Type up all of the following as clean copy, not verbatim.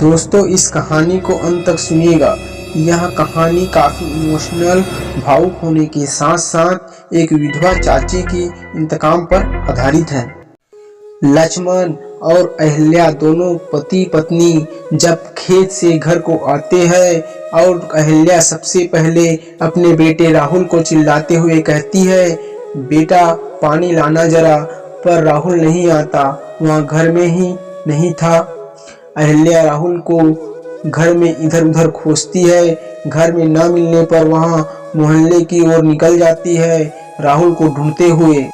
दोस्तों, इस कहानी को अंत तक सुनिएगा। यह कहानी काफ़ी इमोशनल, भावुक होने के साथ साथ एक विधवा चाची की इंतकाम पर आधारित है। लक्ष्मण और अहिल्या दोनों पति पत्नी जब खेत से घर को आते हैं और अहिल्या सबसे पहले अपने बेटे राहुल को चिल्लाते हुए कहती है, बेटा पानी लाना जरा। पर राहुल नहीं आता, वहाँ घर में ही नहीं था। अहिल्या राहुल को घर में इधर उधर खोजती है। घर में न मिलने पर वहाँ मोहल्ले की ओर निकल जाती है राहुल को ढूंढते हुए।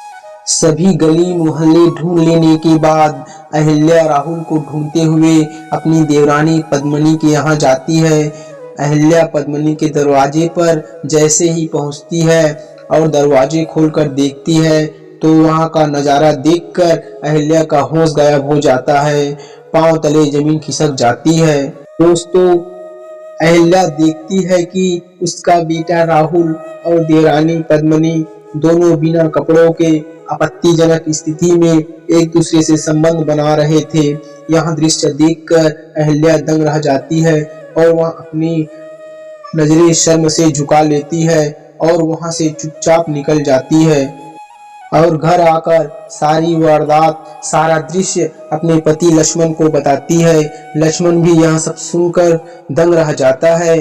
सभी गली मोहल्ले ढूंढ लेने के बाद अहिल्या राहुल को ढूंढते हुए अपनी देवरानी पद्मिनी के यहाँ जाती है। अहिल्या पद्मिनी के दरवाजे पर जैसे ही पहुँचती है और दरवाजे खोलकर देखती है तो वहाँ का नज़ारा देखकर अहिल्या का होश गायब हो जाता है। पांव तले जमीन खिसक जाती है। दोस्तों, अहिल्या देखती है कि उसका बेटा राहुल और देवरानी पद्मिनी दोनों बिना कपड़ों के आपत्तिजनक स्थिति में एक दूसरे से संबंध बना रहे थे। यह दृश्य देखकर अहिल्या दंग रह जाती है और वह अपनी नजरें शर्म से झुका लेती है और वहां से चुपचाप निकल जाती है और घर आकर सारी वारदात, सारा दृश्य अपने पति लक्ष्मण को बताती है। लक्ष्मण भी यह सब सुनकर दंग रह जाता है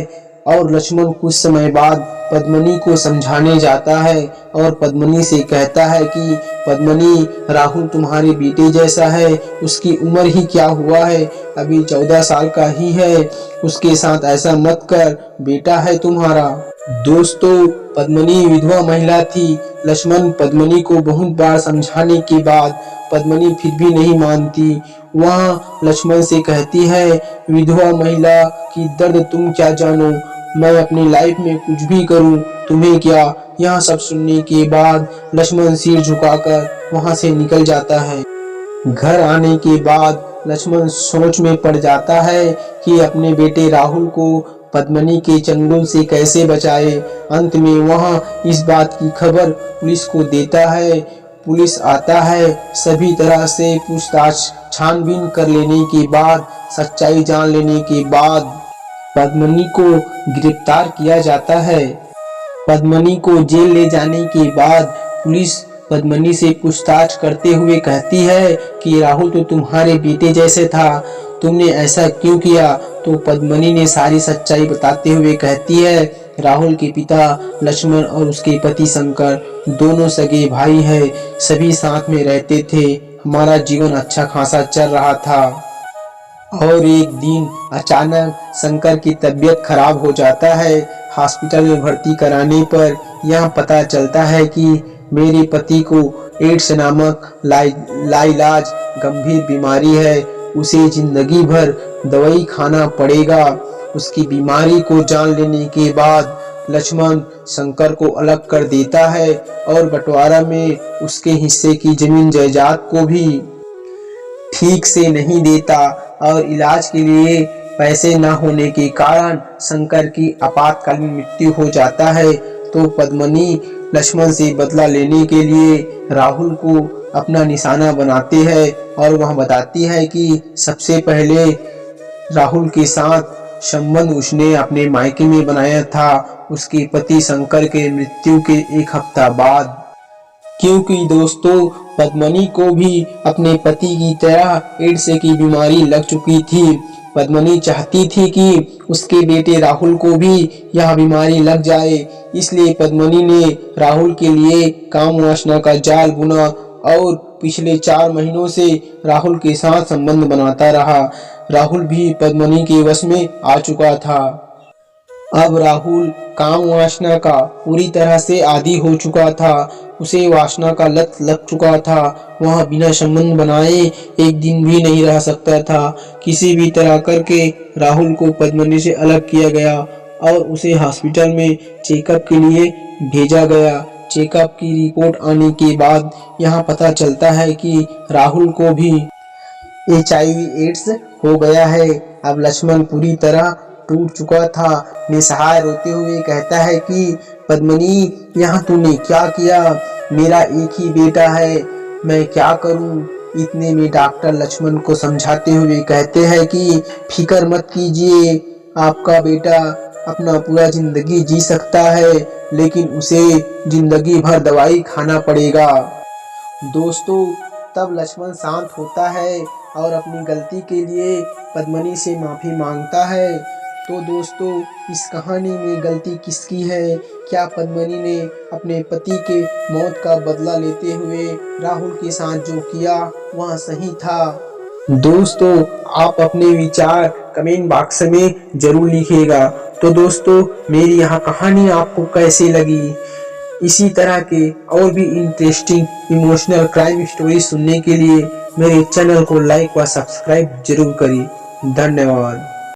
और लक्ष्मण कुछ समय बाद पद्मिनी को समझाने जाता है और पद्मिनी से कहता है कि पद्मिनी, राहुल तुम्हारे बेटे जैसा है, उसकी उम्र ही क्या हुआ है, अभी 14 साल का ही है, उसके साथ ऐसा मत कर, बेटा है तुम्हारा। दोस्तों, पद्मिनी विधवा महिला थी। लक्ष्मण पद्मिनी को बहुत बार समझाने के बाद पद्मिनी फिर भी नहीं मानती। वहाँ लक्ष्मण से कहती है, विधवा महिला की दर्द तुम क्या जानो, मैं अपनी लाइफ में कुछ भी करूं, तुम्हें क्या। यह सब सुनने के बाद लक्ष्मण सिर झुकाकर वहां से निकल जाता है। घर आने के बाद लक्ष्मण सोच में पड़ जाता है कि अपने बेटे राहुल को पद्मिनी के चंगुल से कैसे बचाए। अंत में वह इस बात की खबर पुलिस को देता है। पुलिस आता है। सभी तरह से पूछताछ छानबीन कर लेने के बाद, सच्चाई जान लेने के बाद पद्मिनी को गिरफ्तार किया जाता है। पद्मिनी को जेल ले जाने के बाद पुलिस पद्मिनी से पूछताछ करते हुए कहती है कि राहुल तो तुम्हारे बेटे जैसे था, तुमने ऐसा क्यों किया। तो पद्मिनी ने सारी सच्चाई बताते हुए कहती है, राहुल के पिता लक्ष्मण और उसके पति शंकर दोनों सगे भाई हैं, सभी साथ में रहते थे, हमारा जीवन अच्छा खासा चल रहा था। और एक दिन अचानक शंकर की तबीयत खराब हो जाता है। हॉस्पिटल में भर्ती कराने पर यह पता चलता है कि मेरे पति को एड्स नामक लाइलाज गंभीर बीमारी है, उसे जिंदगी भर दवाई खाना पड़ेगा। उसकी बीमारी को जान लेने के बाद लक्ष्मण शंकर को अलग कर देता है और बंटवारा में उसके हिस्से की जमीन जायदाद को भी ठीक से नहीं देता और इलाज के लिए पैसे न होने के कारण शंकर की आपातकालीन मृत्यु हो जाता है। तो पद्मिनी लक्ष्मण से बदला लेने के लिए राहुल को अपना निशाना बनाते हैं और वह बताती है कि सबसे पहले राहुल के साथ संबंध उसने अपने मायके में बनाया था, उसके पति शंकर के मृत्यु के एक हफ्ता बाद। क्योंकि दोस्तों, पद्मिनी को भी अपने पति की तरह एड्स की बीमारी लग चुकी थी। पद्मिनी चाहती थी कि उसके बेटे राहुल को भी यह बीमारी लग जाए, इसलिए पद्मिनी ने राहुल के लिए काम वासना का जाल बुना और पिछले 4 महीनों से राहुल के साथ संबंध बनाता रहा। राहुल भी पद्मिनी के वश में आ चुका था। अब राहुल काम वासना का पूरी तरह से आदी हो चुका था। उसे वासना का लत लग चुका था। वह बिना संबंध बनाए एक दिन भी नहीं रह सकता था। किसी भी तरह करके राहुल को पद्मिनी से अलग किया गया और उसे हॉस्पिटल में चेकअप के लिए भेजा गया। चेकअप की रिपोर्ट आने के बाद यह पता चलता है कि राहुल को भी HIV एड्स हो गया है। अब लक्ष्मण पूरी तरह टूट चुका था। निसहाय रोते हुए कहता है कि पद्मिनी, यहाँ तूने क्या किया, मेरा एक ही बेटा है, मैं क्या करूं। इतने में डॉक्टर लक्ष्मण को समझाते हुए कहते हैं कि फिक्र मत कीजिए, आपका बेटा अपना पूरा जिंदगी जी सकता है, लेकिन उसे जिंदगी भर दवाई खाना पड़ेगा। दोस्तों, तब लक्ष्मण शांत होता है और अपनी गलती के लिए पद्मिनी से माफ़ी मांगता है। तो दोस्तों, इस कहानी में गलती किसकी है? क्या पद्मिनी ने अपने पति के मौत का बदला लेते हुए राहुल के साथ जो किया वह सही था? दोस्तों, आप अपने विचार कमेंट बॉक्स में जरूर लिखिएगा। तो दोस्तों, मेरी यह कहानी आपको कैसी लगी? इसी तरह के और भी इंटरेस्टिंग इमोशनल क्राइम स्टोरी सुनने के लिए मेरे चैनल को लाइक व सब्सक्राइब जरूर करिए। धन्यवाद।